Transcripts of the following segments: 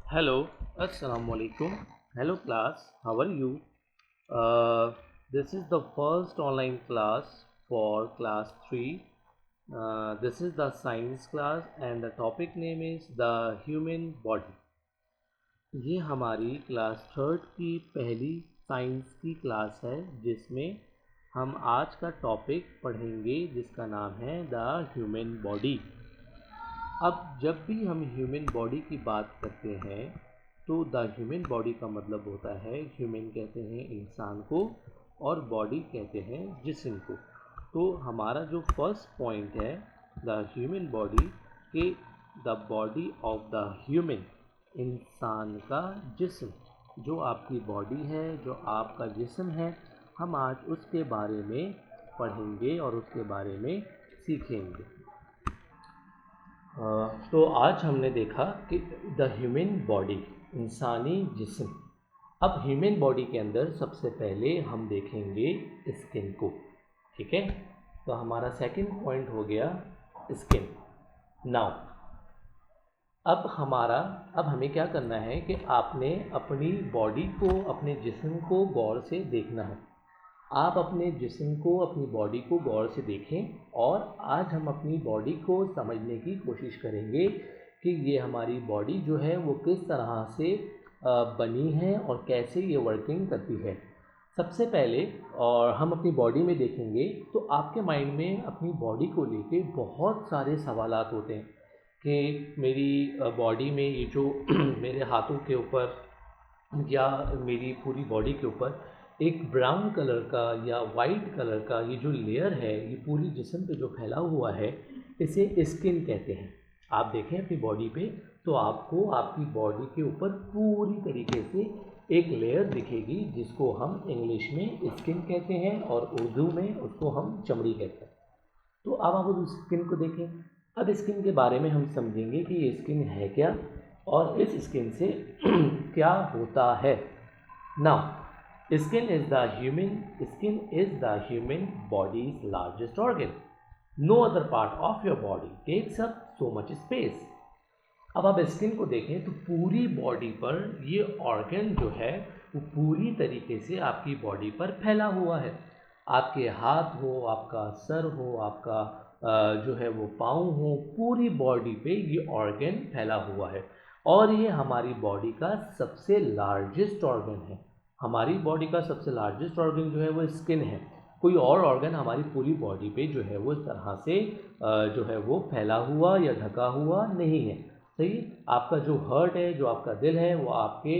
Hello, Assalamu alaikum. Hello class, how are you? Uh, this is the first online class for class 3. This is the science class and the topic name is the human body. ये हमारी class third की पहली science की class है जिसमें हम आज का टॉपिक पढ़ेंगे जिसका नाम है द ह्यूमन बॉडी। अब जब भी हम ह्यूमन बॉडी की बात करते हैं तो द ह्यूमन बॉडी का मतलब होता है, ह्यूमन कहते हैं इंसान को और बॉडी कहते हैं जिस्म को। तो हमारा जो फर्स्ट पॉइंट है द ह्यूमन बॉडी के the body of the human, इंसान का जिस्म, जो आपकी बॉडी है, जो आपका जिस्म है, हम आज उसके बारे में पढ़ेंगे और उसके बारे में सीखेंगे। तो आज हमने देखा कि द ह्यूमन बॉडी, इंसानी जिस्म। अब ह्यूमन बॉडी के अंदर सबसे पहले हम देखेंगे स्किन को, ठीक है। तो हमारा सेकंड पॉइंट हो गया स्किन। नाउ अब हमें क्या करना है कि आपने अपनी बॉडी को, अपने जिस्म को गौर से देखना है। आप अपने जिस्म को, अपनी बॉडी को गौर से देखें और आज हम अपनी बॉडी को समझने की कोशिश करेंगे कि ये हमारी बॉडी जो है वो किस तरह से बनी है और कैसे ये वर्किंग करती है। सबसे पहले और हम अपनी बॉडी में देखेंगे तो आपके माइंड में अपनी बॉडी को लेके बहुत सारे सवालात होते हैं कि मेरी बॉडी में ये जो मेरे हाथों के ऊपर या मेरी पूरी बॉडी के ऊपर एक ब्राउन कलर का या वाइट कलर का ये जो लेयर है, ये पूरी जिस्म पे जो फैला हुआ है, इसे स्किन कहते हैं। आप देखें अपनी बॉडी पे तो आपको आपकी बॉडी के ऊपर पूरी तरीके से एक लेयर दिखेगी जिसको हम इंग्लिश में स्किन कहते हैं और उर्दू में उसको हम चमड़ी कहते हैं। तो अब आप उस स्किन को देखें। अब स्किन के बारे में हम समझेंगे कि ये स्किन है क्या और इस स्किन से क्या होता है। Now skin is the human body's largest organ. No other part of your body takes up so much space. अब आप स्किन को देखें तो पूरी बॉडी पर ये ऑर्गन जो है वो पूरी तरीके से आपकी बॉडी पर फैला हुआ है। आपके हाथ हो, आपका सर हो, आपका जो है वो पाँव हो, पूरी बॉडी पे ये ऑर्गन फैला हुआ है और ये हमारी बॉडी का सबसे लार्जेस्ट ऑर्गन है। हमारी बॉडी का सबसे लार्जेस्ट ऑर्गन जो है वो स्किन है। कोई और ऑर्गन हमारी पूरी बॉडी पे जो है वो इस तरह से जो है वो फैला हुआ या ढका हुआ नहीं है। सही, आपका जो हार्ट है, जो आपका दिल है, वो आपके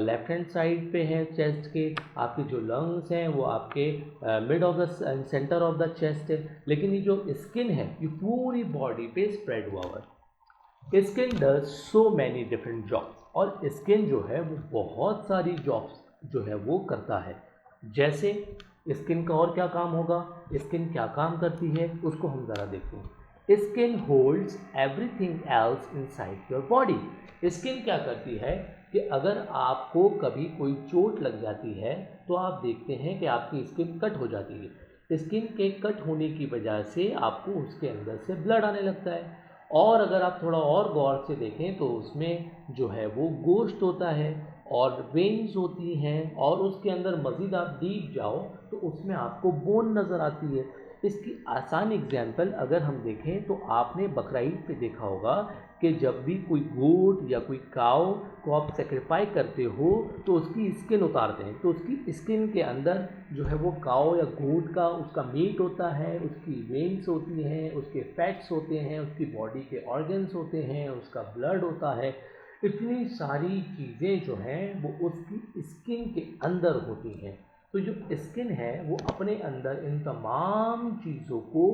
लेफ्ट हैंड साइड पे है चेस्ट के। आपके जो लंग्स हैं वो आपके mid of the centre of the chest है। लेकिन ये जो स्किन है ये पूरी बॉडी पे स्प्रेड हुआ हुआ है। Skin does so many different jobs, और स्किन जो है वो बहुत सारी जॉब्स जो है वो करता है। जैसे स्किन का और क्या काम होगा, स्किन क्या काम करती है, उसको हम ज़रा देखते हैं। Skin holds everything else inside your body. Skin क्या करती है कि अगर आपको कभी कोई चोट लग जाती है तो आप देखते हैं कि आपकी स्किन कट हो जाती है। स्किन के कट होने की वजह से आपको उसके अंदर से ब्लड आने लगता है। और अगर आप थोड़ा और गौर से देखें तो उसमें जो है वो गोश्त होता है और वेन्स होती हैं और उसके अंदर मज़ीद आप डीप जाओ तो उसमें आपको बोन नज़र आती है। इसकी आसान एग्जांपल अगर हम देखें तो आपने बकरा ईद पे देखा होगा कि जब भी कोई गोट या कोई काव को आप सेक्रीफाई करते हो तो उसकी स्किन उतारते हैं। तो उसकी स्किन के अंदर जो है वो काव या गोट का उसका मीट होता है, उसकी वेन्स होती हैं, उसके फैट्स होते हैं, उसकी बॉडी के ऑर्गन्स होते हैं, उसका ब्लड होता है। इतनी सारी चीज़ें जो हैं वो उसकी स्किन के अंदर होती हैं। तो जो स्किन है वो अपने अंदर इन तमाम चीज़ों को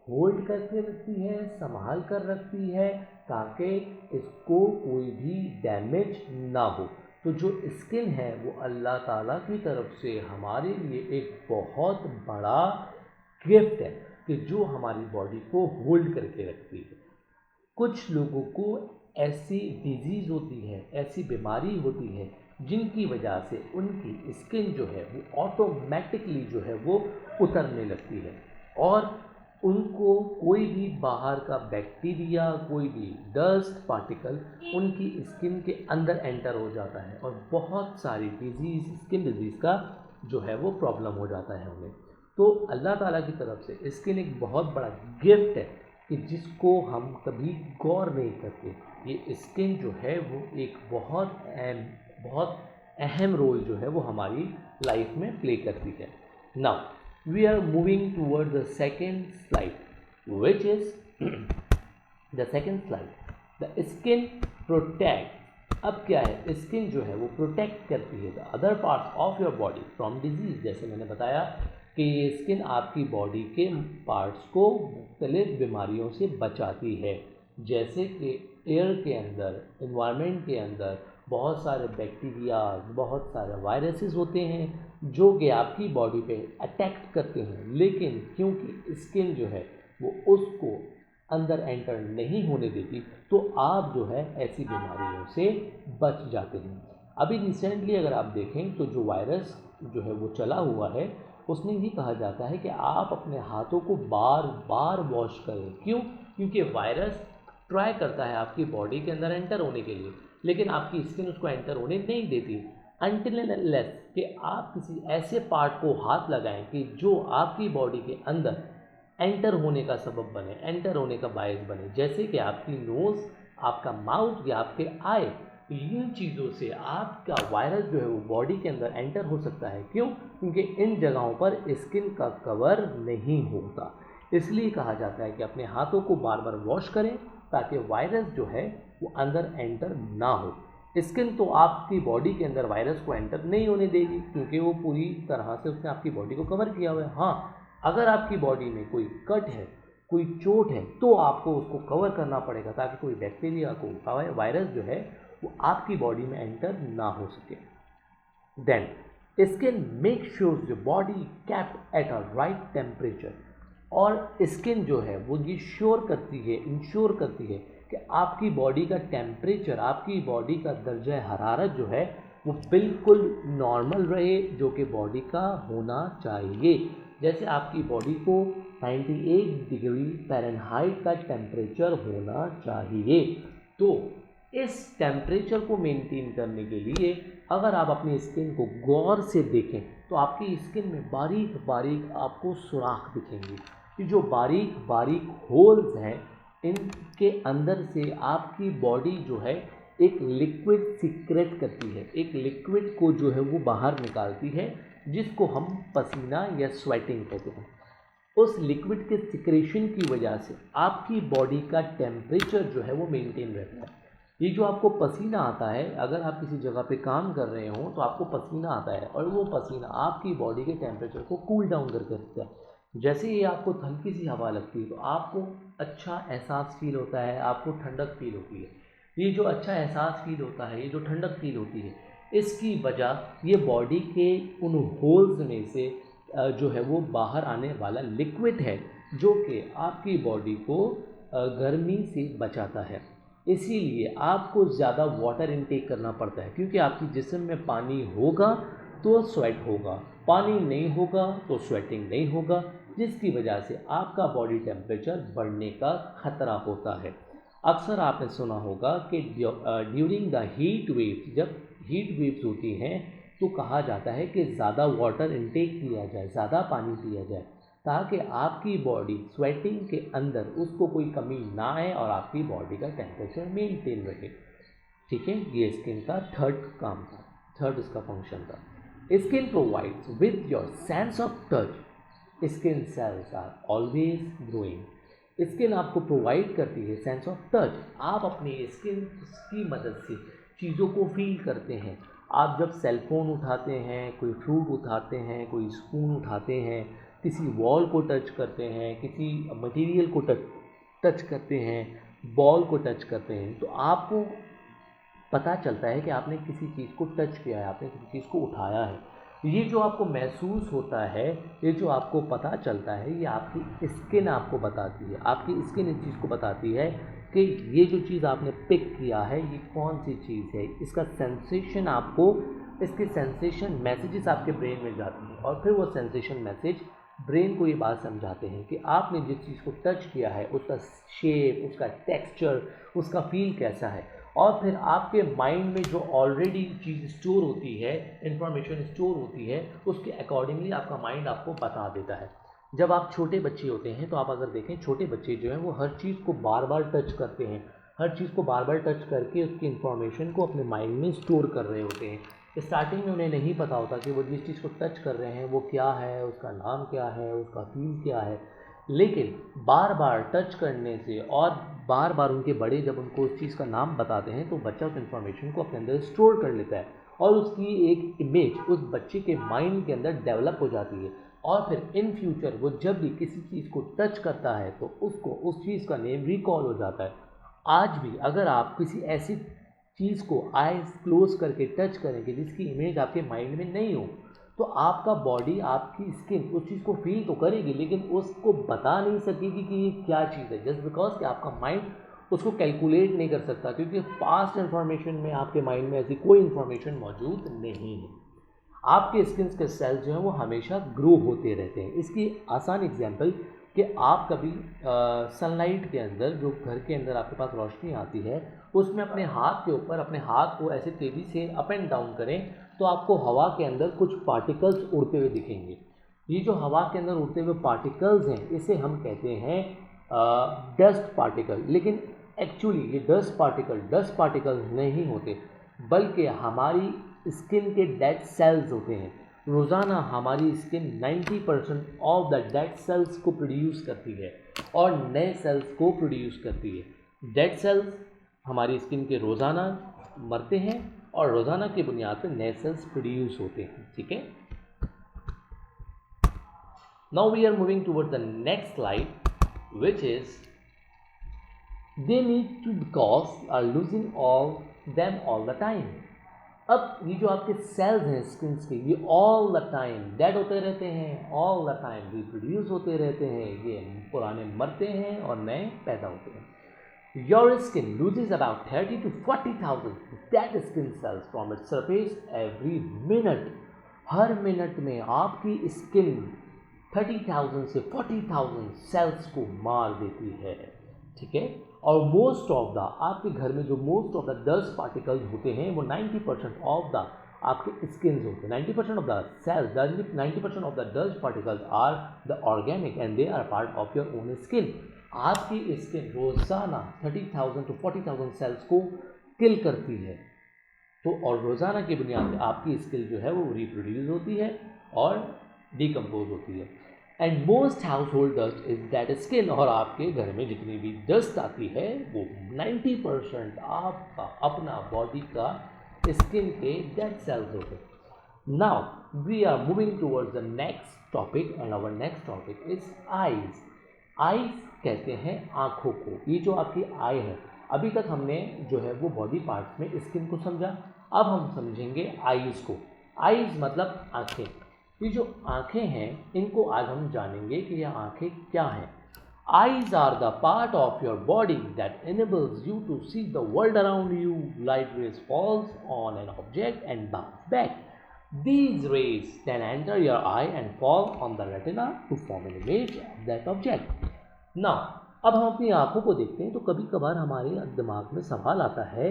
होल्ड करके रखती है, संभाल कर रखती है ताकि इसको कोई भी डैमेज ना हो। तो जो स्किन है वो अल्लाह ताला की तरफ से हमारे लिए एक बहुत बड़ा गिफ्ट है कि जो हमारी बॉडी को होल्ड करके रखती है। कुछ लोगों को ऐसी डिजीज़ होती है, ऐसी बीमारी होती है जिनकी वजह से उनकी स्किन जो है वो ऑटोमेटिकली जो है वो उतरने लगती है और उनको कोई भी बाहर का बैक्टीरिया, कोई भी डस्ट पार्टिकल उनकी स्किन के अंदर एंटर हो जाता है और बहुत सारी डिजीज़, स्किन डिजीज़ का जो है वो प्रॉब्लम हो जाता है उन्हें। तो अल्लाह ताला की तरफ से स्किन एक बहुत बड़ा गिफ्ट है कि जिसको हम कभी गौर नहीं करते। ये स्किन जो है वो एक बहुत अहम रोल जो है वो हमारी लाइफ में प्ले करती है। Now we are moving toward the second slide which is the second slide, the skin protect. अब क्या है, स्किन जो है वो प्रोटेक्ट करती है the other parts of your body from disease. जैसे मैंने बताया कि ये स्किन आपकी बॉडी के पार्ट्स को मुख्तलिफ बीमारियों से बचाती है। जैसे कि एयर के अंदर, इन्वायरमेंट के अंदर बहुत सारे बैक्टीरिया, बहुत सारे वायरसेस होते हैं जो कि आपकी बॉडी पे अटैक करते हैं, लेकिन क्योंकि स्किन जो है वो उसको अंदर एंटर नहीं होने देती तो आप जो है ऐसी बीमारियों से बच जाते हैं। अभी रिसेंटली अगर आप देखें तो जो वायरस जो है वो चला हुआ है, उसमें ये कहा जाता है कि आप अपने हाथों को बार बार वॉश करें। क्यों? क्योंकि वायरस ट्राई करता है आपकी बॉडी के अंदर एंटर होने के लिए, लेकिन आपकी स्किन उसको एंटर होने नहीं देती अनटिल एंड अनलेस कि आप किसी ऐसे पार्ट को हाथ लगाएं कि जो आपकी बॉडी के अंदर एंटर होने का सबब बने, एंटर होने का बायस बने। जैसे कि आपकी नोज़, आपका माउथ या आपके आई, इन चीज़ों से आपका वायरस जो है वो बॉडी के अंदर एंटर हो सकता है। क्यों? क्योंकि इन जगहों पर स्किन का कवर नहीं होता। इसलिए कहा जाता है कि अपने हाथों को बार बार वॉश करें ताकि वायरस जो है वो अंदर एंटर ना हो। स्किन तो आपकी बॉडी के अंदर वायरस को एंटर नहीं होने देगी क्योंकि वो पूरी तरह से उसने आपकी बॉडी को कवर किया हुआ है। हाँ, अगर आपकी बॉडी में कोई कट है, कोई चोट है, तो आपको उसको कवर करना पड़ेगा ताकि कोई बैक्टीरिया, कोई वायरस जो है वो आपकी बॉडी में एंटर ना हो सके। Then skin make sure your body kept at a right temperature. और स्किन जो है वो ये श्योर करती है, इंश्योर करती है कि आपकी बॉडी का टेम्परेचर, आपकी बॉडी का दर्जा हरारत जो है वो बिल्कुल नॉर्मल रहे, जो कि बॉडी का होना चाहिए। जैसे आपकी बॉडी को 98 डिग्री फ़ारेनहाइट का टेम्परेचर होना चाहिए। तो इस टेम्परेचर को मेंटेन करने के लिए अगर आप अपनी स्किन को गौर से देखें तो आपकी स्किन में बारीक बारीक आपको सुराख दिखेंगे। ये जो बारीक बारीक होल्स हैं, इनके अंदर से आपकी बॉडी जो है एक लिक्विड सीक्रेट करती है, एक लिक्विड को जो है वो बाहर निकालती है, जिसको हम पसीना या स्वेटिंग कहते हैं। उस लिक्विड के सिक्रेशन की वजह से आपकी बॉडी का टेम्परेचर जो है वो मेंटेन रहता है। ये जो आपको पसीना आता है, अगर आप किसी जगह पे काम कर रहे हो तो आपको पसीना आता है और वो पसीना आपकी बॉडी के टेम्परेचर को कूल डाउन करके रखता है। जैसे ही आपको हल्की सी हवा लगती है तो आपको अच्छा एहसास फील होता है, आपको ठंडक फील होती है। ये जो अच्छा एहसास फील होता है, ये जो ठंडक फील होती है, इसकी वजह ये बॉडी के उन होल्स में से जो है वो बाहर आने वाला लिक्विड है, जो कि आपकी बॉडी को गर्मी से बचाता है। इसीलिए आपको ज़्यादा वाटर इनटेक करना पड़ता है, क्योंकि आपकी जिस्म में पानी होगा तो स्वेट होगा, पानी नहीं होगा तो स्वेटिंग नहीं होगा, जिसकी वजह से आपका बॉडी टेम्परेचर बढ़ने का खतरा होता है। अक्सर आपने सुना होगा कि ड्यूरिंग द हीट वेव्स, जब हीट वेव्स होती हैं तो कहा जाता है कि ज़्यादा वाटर इनटेक किया जाए, ज़्यादा पानी पिया जाए, ताकि आपकी बॉडी स्वेटिंग के अंदर उसको कोई कमी ना आए और आपकी बॉडी का टेम्परेचर मेंटेन रहे। ठीक है, ये स्किन का थर्ड काम था, थर्ड इसका फंक्शन था। Skin provides with your sense of touch, skin cells are always growing. Skin आपको प्रोवाइड करती है सेंस ऑफ टच। आप अपनी स्किन की मदद से चीज़ों को फील करते हैं। आप जब सेल फोन उठाते हैं, कोई फ्रूट उठाते हैं, कोई स्पून उठाते हैं, किसी वॉल को टच करते हैं, किसी मटेरियल को टच करते हैं, बॉल को टच करते हैं, तो आपको पता चलता है कि आपने किसी चीज़ को टच किया है, आपने किसी चीज़ को उठाया है। ये जो आपको महसूस होता है, ये जो आपको पता चलता है, ये आपकी स्किन आपको बताती है। आपकी स्किन इस चीज़ को बताती है कि ये जो चीज़ आपने पिक किया है ये कौन सी चीज़ है। इसका सेंसेशन आपको, इसके सेंसेशन मैसेजेस आपके ब्रेन में जाती है और फिर वो सेंसेशन मैसेज ब्रेन को ये बात समझाते हैं कि आपने जिस चीज़ को टच किया है उसका शेप, उसका टेक्सचर, उसका फील कैसा है, और फिर आपके माइंड में जो ऑलरेडी चीज़ स्टोर होती है, इंफॉर्मेशन स्टोर होती है, उसके अकॉर्डिंगली आपका माइंड आपको बता देता है। जब आप छोटे बच्चे होते हैं तो आप अगर देखें, छोटे बच्चे जो हैं वो हर चीज़ को बार बार टच करते हैं, हर चीज़ को बार बार टच करके उसकी इन्फॉर्मेशन को अपने माइंड में स्टोर कर रहे होते हैं। स्टार्टिंग में उन्हें नहीं पता होता कि वो जिस चीज़ को टच कर रहे हैं वो क्या है, उसका नाम क्या है, उसका फील क्या है, लेकिन बार बार टच करने से और बार बार उनके बड़े जब उनको उस चीज़ का नाम बताते हैं तो बच्चा उस इन्फॉर्मेशन को अपने अंदर स्टोर कर लेता है और उसकी एक इमेज उस बच्चे के माइंड के अंदर डेवलप हो जाती है। और फिर इन फ्यूचर वो जब भी किसी चीज़ को टच करता है तो उसको उस चीज़ का नेम रिकॉल हो जाता है। आज भी अगर आप किसी ऐसी चीज़ को आइज़ क्लोज करके टच करेंगे जिसकी इमेज आपके माइंड में नहीं हो, तो आपका बॉडी, आपकी स्किन उस चीज़ को फील तो करेगी लेकिन उसको बता नहीं सकेगी कि ये क्या चीज़ है, जस्ट बिकॉज कि आपका माइंड उसको कैलकुलेट नहीं कर सकता, क्योंकि पास्ट इन्फॉर्मेशन में आपके माइंड में ऐसी कोई इन्फॉर्मेशन मौजूद नहीं है। आपके स्किन के सेल्स जो हैं वो हमेशा ग्रो होते रहते हैं। इसकी आसान एग्जांपल कि आप कभी सनलाइट के अंदर, जो घर के अंदर आपके पास रोशनी आती है, उसमें अपने हाथ के ऊपर अपने हाथ को ऐसे तेज़ी से अप एंड डाउन करें तो आपको हवा के अंदर कुछ पार्टिकल्स उड़ते हुए दिखेंगे। ये जो हवा के अंदर उड़ते हुए पार्टिकल्स हैं इसे हम कहते हैं डस्ट पार्टिकल। लेकिन एक्चुअली ये डस्ट पार्टिकल नहीं होते, बल्कि हमारी स्किन के डेड सेल्स होते हैं। रोज़ाना हमारी skin 90% of the dead cells को प्रोड्यूस करती है और नए सेल्स को प्रोड्यूस करती है। डेड सेल्स हमारी स्किन के रोज़ाना मरते हैं और रोज़ाना की बुनियाद पर नए सेल्स प्रोड्यूस होते हैं। ठीक है, now we are moving toward the next slide, which is they need to because are losing all them all the time। अब ये जो आपके सेल्स हैं स्किन के, ये ऑल द टाइम डेड होते रहते हैं, ऑल द टाइम रिप्रोड्यूस होते रहते हैं, ये पुराने मरते हैं और नए पैदा होते हैं। Your skin loses about 30 to 40,000 dead skin cells from its surface every minute. Her minute में आपकी स्किन 30,000 से 40,000 सेल्स को मार देती है। ठीक है, और मोस्ट ऑफ द आपके घर में जो most of the dust particles होते हैं वो 90% ऑफ द आपके स्किन होते हैं। 90% of the cells, 90% of the dust particles are the organic and they are part of your own skin. आपकी स्किन रोजाना 30,000 to 40,000 सेल्स को किल करती है। तो और रोज़ाना की बुनियाद पर आपकी स्किन जो है वो रिप्रोड्यूस होती है और डिकम्पोज होती है। And most house hold dust is that skin. और आपके घर में जितनी भी डस्ट आती है वो 90% आपका अपना बॉडी का स्किन के डेड सेल्स होते हैं। Now we are moving towards the next topic and our next topic is eyes. Eyes कहते हैं आँखों को। ये जो आपकी आई है, अभी तक हमने जो है वो बॉडी पार्ट्स में स्किन को समझा, अब हम समझेंगे आईज को। आईज मतलब आँखें। ये जो आँखें हैं इनको आज हम जानेंगे कि यह आँखें क्या हैं। Eyes are the part of your body that enables you to see the world around you. Light rays falls on an object and bounce back. These rays then enter your eye and fall on the retina to form an image of that object. Now, अब हम अपनी आँखों को देखते हैं तो कभी कभार हमारे दिमाग में सवाल आता है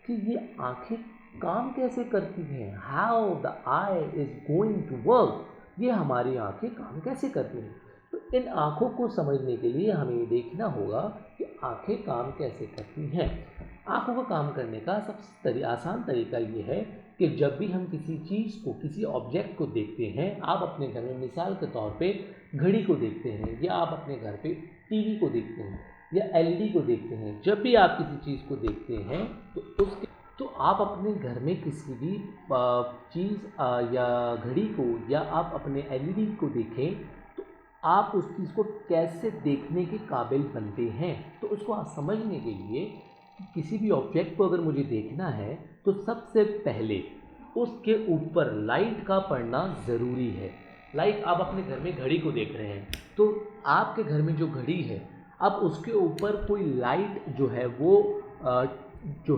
कि ये आँखें काम कैसे करती हैं, how the eye is going to work. ये हमारी आंखें काम कैसे करती हैं। तो इन आँखों को समझने के लिए हमें ये देखना होगा कि आँखें काम कैसे करती हैं। आँखों का काम करने का सबसे आसान तरीका ये है कि जब भी हम किसी चीज़ को, किसी ऑब्जेक्ट को देखते हैं, आप अपने घर में मिसाल के तौर पे घड़ी को देखते हैं या आप अपने घर पे टीवी को देखते हैं या एलईडी को देखते हैं, जब भी आप किसी चीज़ को देखते हैं तो आप अपने घर में किसी भी चीज़ या घड़ी को या आप अपने एलईडी को देखें तो आप उस चीज़ को कैसे देखने के काबिल बनते हैं। तो उसको आप समझने के लिए किसी भी ऑब्जेक्ट को अगर मुझे देखना है तो सबसे पहले उसके ऊपर लाइट का पड़ना ज़रूरी है। लाइक आप अपने घर में घड़ी को देख रहे हैं तो आपके घर में जो घड़ी है, अब उसके ऊपर कोई लाइट जो है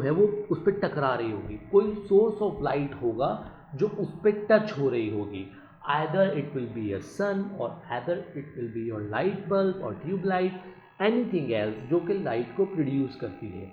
वो उस पर टकरा रही होगी, कोई सोर्स ऑफ लाइट होगा जो उस पर टच हो रही होगी। either it will be a sun or either it will be your light bulb or tube light, anything else जो कि लाइट को प्रोड्यूस करती है,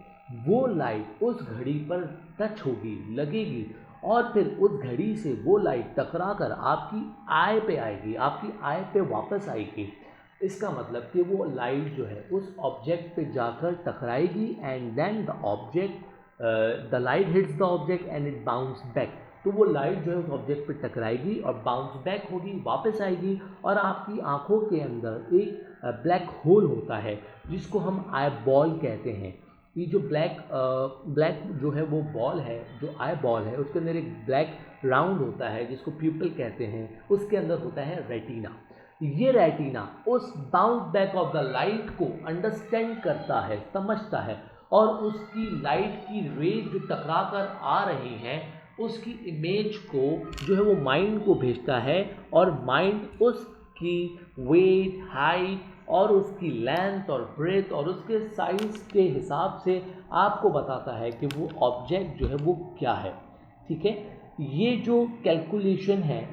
वो लाइट उस घड़ी पर टच होगी, लगेगी और फिर उस घड़ी से वो लाइट टकरा कर आपकी आई पे आएगी, आपकी आई पे वापस आएगी। इसका मतलब कि वो लाइट जो है उस ऑब्जेक्ट पे जाकर टकराएगी and then the light hits the object and it bounce back. तो वो लाइट जो है उस ऑब्जेक्ट पे टकराएगी और बाउंस बैक होगी, वापस आएगी और आपकी आंखों के अंदर एक ब्लैक होल होता है जिसको हम आई बॉल कहते हैं। ये जो ब्लैक जो है वो बॉल है, जो आई बॉल है, उसके अंदर एक ब्लैक राउंड होता है जिसको प्यूपल कहते हैं, उसके अंदर होता है रेटिना। ये रेटिना उस bounce back of the light को अंडरस्टैंड करता है, समझता है और उसकी लाइट की रेज जो टकरा कर आ रही हैं उसकी इमेज को जो है वो माइंड को भेजता है और माइंड उसकी वेट, हाइट और उसकी लेंथ और ब्रेथ और उसके साइज के हिसाब से आपको बताता है कि वो ऑब्जेक्ट जो है वो क्या है। ठीक है, ये जो कैलकुलेशन है,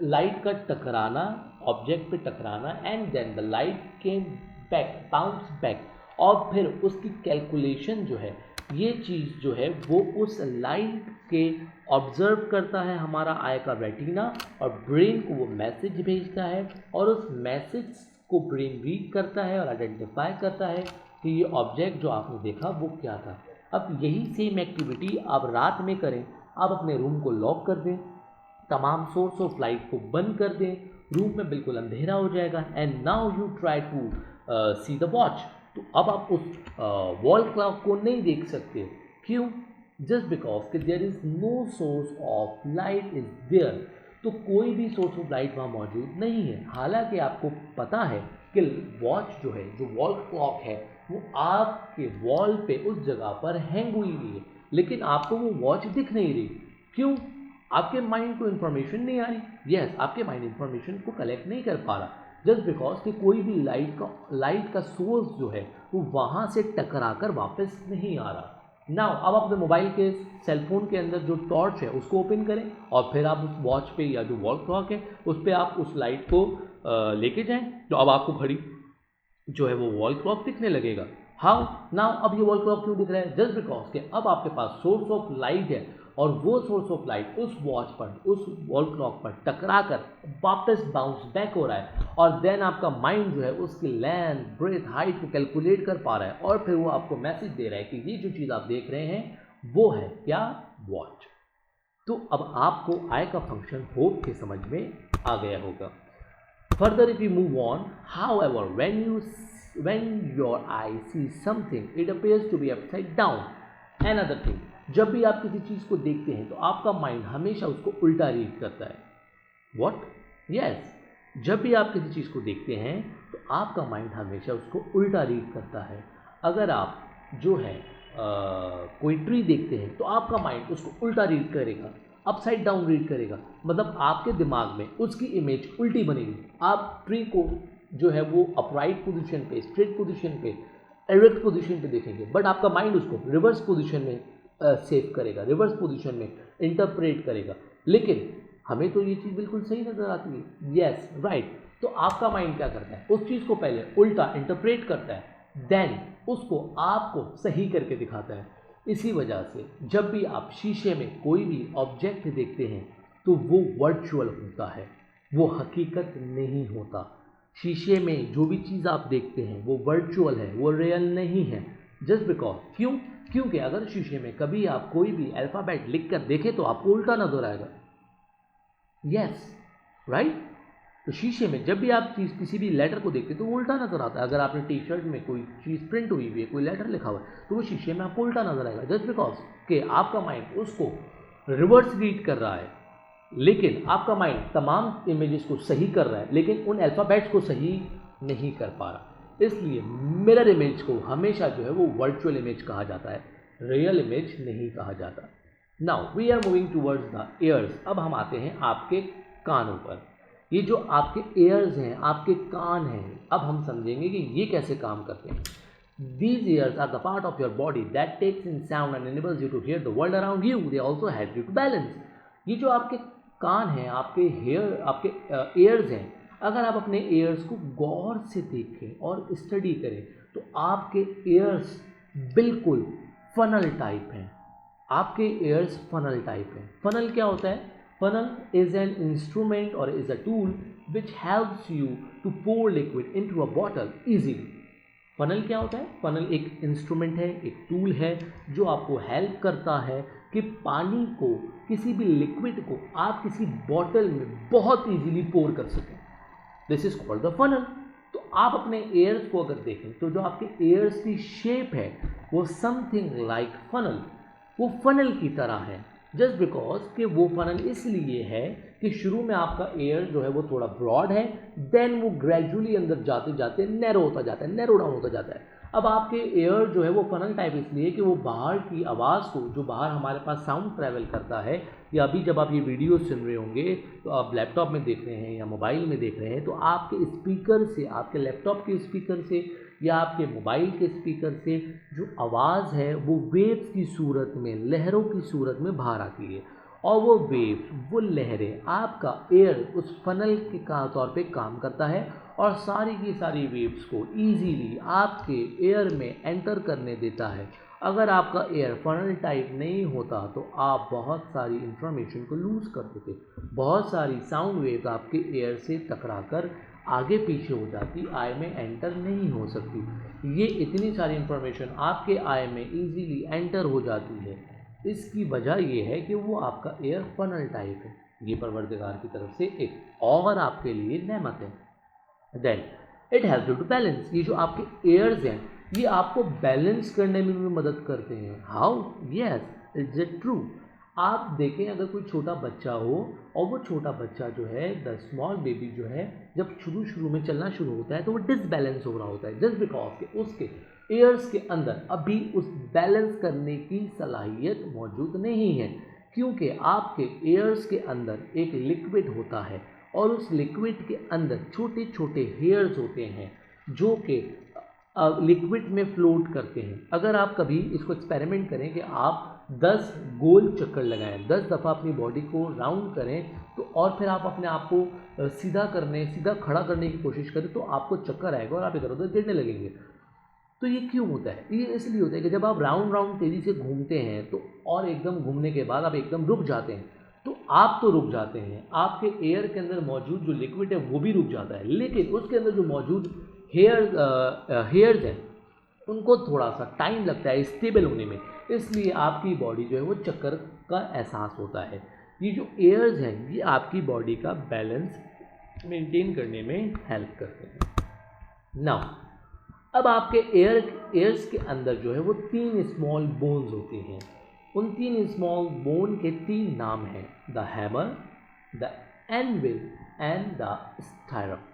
लाइट का टकराना, ऑब्जेक्ट पे टकराना and then the light came back, bounce back, और फिर उसकी कैलकुलेशन जो है, ये चीज़ जो है वो उस लाइट के ऑब्जर्व करता है हमारा आई का रेटिना और ब्रेन को वो मैसेज भेजता है और उस मैसेज को ब्रेन रीड करता है और आइडेंटिफाई करता है कि ये ऑब्जेक्ट जो आपने देखा वो क्या था। अब यही सेम एक्टिविटी आप रात में करें, आप अपने रूम को लॉक कर दें, तमाम सोर्स ऑफ लाइट को बंद कर दें, रूम में बिल्कुल अंधेरा हो जाएगा and now you try to see the watch. तो अब आप उस वॉल क्लॉक को नहीं देख सकते। क्यों? जस्ट बिकॉज कि there is no source of light is there. तो कोई भी सोर्स ऑफ लाइट वहाँ मौजूद नहीं है। हालांकि आपको पता है कि वॉच जो है, जो वॉल क्लॉक है, वो आपके वॉल पे उस जगह पर हैंग हुई हुई है, लेकिन आपको वो वॉच दिख नहीं रही। क्यों? आपके माइंड को इन्फॉर्मेशन नहीं आ रही। यस, आपके माइंड इन्फॉर्मेशन को कलेक्ट नहीं कर पा रहा, जस्ट बिकॉज कि कोई भी लाइट का सोर्स जो है वो वहाँ से टकरा कर वापस नहीं आ रहा। नाउ अब अपने मोबाइल के, सेलफोन के अंदर जो टॉर्च है उसको ओपन करें और फिर आप उस वॉच पे या जो वॉल क्लॉक है उस पर आप उस लाइट को लेके जाएं, तो अब आपको घड़ी जो है वो वॉल क्लॉक दिखने लगेगा। हाउ? नाउ अब ये वॉल क्लॉक क्यों दिख रहा है? जस्ट बिकॉज कि अब आपके पास सोर्स ऑफ लाइट है और वो सोर्स ऑफ लाइट उस वॉच पर, उस वॉल क्लॉक पर टकरा कर वापस बाउंस बैक हो रहा है और देन आपका माइंड जो है उसकी लेंथ, ब्रेथ, हाइट को कैलकुलेट कर पा रहा है और फिर वो आपको मैसेज दे रहा है कि ये जो चीज़ आप देख रहे हैं वो है क्या? वॉच। तो अब आपको आई का फंक्शन होप के समझ में आ गया होगा। Further, if you move on, however, when your eye sees something, it appears to be upside down. Another thing, जब भी आप किसी चीज़ को देखते हैं तो आपका माइंड हमेशा उसको उल्टा रीड करता है। What? Yes, जब भी आप किसी चीज़ को देखते हैं तो आपका माइंड हमेशा उसको उल्टा रीड करता है। अगर आप जो है कोई ट्री देखते हैं तो आपका माइंड उसको उल्टा रीड करेगा, अपसाइड डाउन रीड करेगा, मतलब आपके दिमाग में उसकी इमेज उल्टी बनेगी। आप ट्री को जो है वो अपराइट पोजीशन पे, स्ट्रेट पोजीशन पे, एरेक्ट पोजीशन पे देखेंगे, बट आपका माइंड उसको रिवर्स पोजीशन में सेव करेगा, रिवर्स पोजीशन में इंटरप्रेट करेगा। लेकिन हमें तो ये चीज़ बिल्कुल सही नज़र आती है। Yes, right. तो आपका माइंड क्या करता है? उस चीज़ को पहले उल्टा इंटरप्रेट करता है, देन उसको आपको सही करके दिखाता है। इसी वजह से जब भी आप शीशे में कोई भी ऑब्जेक्ट देखते हैं तो वो वर्चुअल होता है, वो हकीकत नहीं होता। शीशे में जो भी चीज़ आप देखते हैं वो वर्चुअल है, वो रियल नहीं है। जस्ट बिकॉज क्यों? क्योंकि अगर शीशे में कभी आप कोई भी अल्फ़ाबेट लिख कर देखें तो आपको उल्टा नजर आएगा। Yes, right. तो शीशे में जब भी आप चीज़ किसी भी लेटर को देखते हैं तो वो उल्टा नजर आता है। अगर आपने टी शर्ट में कोई चीज़ प्रिंट हुई हुई है, कोई लेटर लिखा हुआ है, तो वो शीशे में आपको उल्टा नजर आएगा, जस्ट बिकॉज कि आपका माइंड उसको रिवर्स रीड कर रहा है। लेकिन आपका माइंड तमाम इमेजेस को सही कर रहा है लेकिन उन अल्फ़ाबेट्स को सही नहीं कर पा रहा। इसलिए मिरर इमेज को हमेशा जो है वो वर्चुअल इमेज कहा जाता है, रियल इमेज नहीं कहा जाता। Now we are moving towards the ears. अब हम आते हैं आपके कानों पर। ये जो आपके ईयर्स हैं, आपके कान हैं, अब हम समझेंगे कि ये कैसे काम करते हैं। These ears are the part of your body that takes in sound and enables you to hear the world around you. They also help you to balance. ये जो आपके कान हैं, आपके हेयर, आपके एयर्स हैं, अगर आप अपने एयर्स को गौर से देखें और स्टडी करें तो आपके एयर्स बिल्कुल फनल टाइप हैं। आपके एयर्स फनल टाइप हैं। फनल क्या होता है? फनल इज एन इंस्ट्रूमेंट और is a tool which helps you to pour liquid into a bottle easily. Funnel क्या होता है? फनल एक इंस्ट्रूमेंट है, एक टूल है जो आपको हेल्प करता है कि पानी को, किसी भी लिक्विड को आप किसी बॉटल में बहुत इजीली पोर कर सकें। This is called the funnel. तो आप अपने एयर्स को अगर देखें तो जो आपके एयर्स की शेप है वो समथिंग लाइक फनल, वो फनल की तरह है। जस्ट बिकॉज कि वो फनल इसलिए है कि शुरू में आपका एयर जो है वो थोड़ा ब्रॉड है, देन वो ग्रेजुअली अंदर जाते जाते नैरो होता जाता है, नैरो डाउन होता जाता है। अब आपके एयर जो है वो फनल टाइप इसलिए कि वो बाहर की आवाज़ को, जो बाहर हमारे पास साउंड ट्रैवल करता है, या अभी जब आप ये वीडियो सुन रहे होंगे तो आप लैपटॉप में देख रहे हैं या मोबाइल में देख रहे हैं, तो आपके स्पीकर से, आपके लैपटॉप के स्पीकर से या आपके मोबाइल के स्पीकर से जो आवाज़ है वो वेव्स की सूरत में, लहरों की सूरत में बाहर आती है, और वो वेव्स, वो लहरें, आपका एयर उस फनल के तौर पे काम करता है और सारी की सारी वेव्स को ईजीली आपके एयर में एंटर करने देता है। अगर आपका एयर फनल टाइप नहीं होता तो आप बहुत सारी इंफॉर्मेशन को लूज़ कर देते, बहुत सारी साउंड वेव्स आपके एयर से टकराकर आगे पीछे हो जाती, आई में एंटर नहीं हो सकती। ये इतनी सारी इंफॉर्मेशन आपके आई में इजीली एंटर हो जाती है। इसकी वजह ये है कि वो आपका एयर फनल टाइप है। ये परवरदिगार की तरफ से एक और आपके लिए नेमत है। Then it help you to balance. ये जो आपके एयर्स हैं ये आपको बैलेंस करने में भी मदद करते हैं। How? Yes, it's it true. आप देखें, अगर कोई छोटा बच्चा हो और वो छोटा बच्चा जो है, द स्मॉल बेबी जो है, जब शुरू में चलना शुरू होता है तो वो डिसबैलेंस हो रहा होता है, जस्ट बिकॉज के उसके एयर्स के अंदर अभी उस बैलेंस करने की सलाहियत मौजूद नहीं है, क्योंकि आपके एयर्स के अंदर एक लिक्विड होता है और उस लिक्विड के अंदर छोटे छोटे हेयर्स होते हैं जो कि लिक्विड में फ्लोट करते हैं। अगर आप कभी इसको एक्सपेरिमेंट करें कि आप 10 गोल चक्कर लगाएं, 10 दफ़ा अपनी बॉडी को राउंड करें, तो और फिर आप अपने आप को सीधा खड़ा करने की कोशिश करें, तो आपको चक्कर आएगा और आप इधर उधर गिरने लगेंगे। तो ये क्यों होता है? ये इसलिए होता है कि जब आप राउंड तेज़ी से घूमते हैं तो, और एकदम घूमने के बाद आप एकदम रुक जाते हैं, तो आप तो रुक जाते हैं, आपके एयर के अंदर मौजूद जो लिक्विड है वो भी रुक जाता है, लेकिन उसके अंदर जो मौजूद हेयर्स हैं उनको थोड़ा सा टाइम लगता है स्टेबल होने में, इसलिए आपकी बॉडी जो है वो चक्कर का एहसास होता है। ये जो एयर्स हैं ये आपकी बॉडी का बैलेंस मेंटेन करने में हेल्प करते हैं। नाउ अब आपके एयर्स के अंदर जो है वो 3 स्मॉल बोन्स होते हैं। उन 3 स्मॉल बोन के 3 नाम हैं, the hammer, the anvil and the stirrup.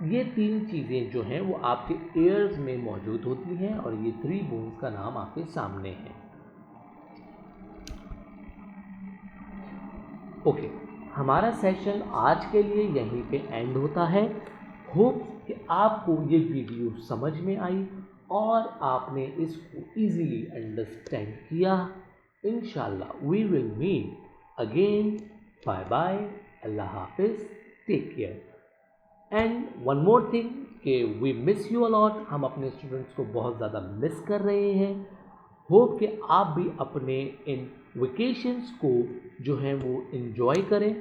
ये 3 चीज़ें जो हैं वो आपके एयर्स में मौजूद होती हैं और ये 3 बोन्स का नाम आपके सामने है। ओके, हमारा सेशन आज के लिए यहीं पे एंड होता है। होप कि आपको ये वीडियो समझ में आई और आपने इसको इजीली अंडरस्टैंड किया। इंशाल्लाह we will meet again. Bye bye, अल्लाह हाफिज़, take care. And one more thing कि वी मिस यू अलॉट, हम अपने स्टूडेंट्स को बहुत ज़्यादा मिस कर रहे हैं। होप कि आप भी अपने इन वेकेशंस को जो है वो इन्जॉय करें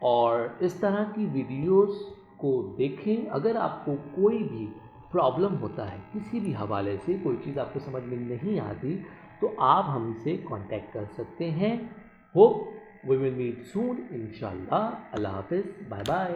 और इस तरह की वीडियोस को देखें। अगर आपको कोई भी प्रॉब्लम होता है, किसी भी हवाले से कोई चीज़ आपको समझ में नहीं आती, तो आप हमसे कांटेक्ट कर सकते हैं। Hope we will meet soon इंशाल्लाह। अल्लाह हाफिज़, बाय बाय।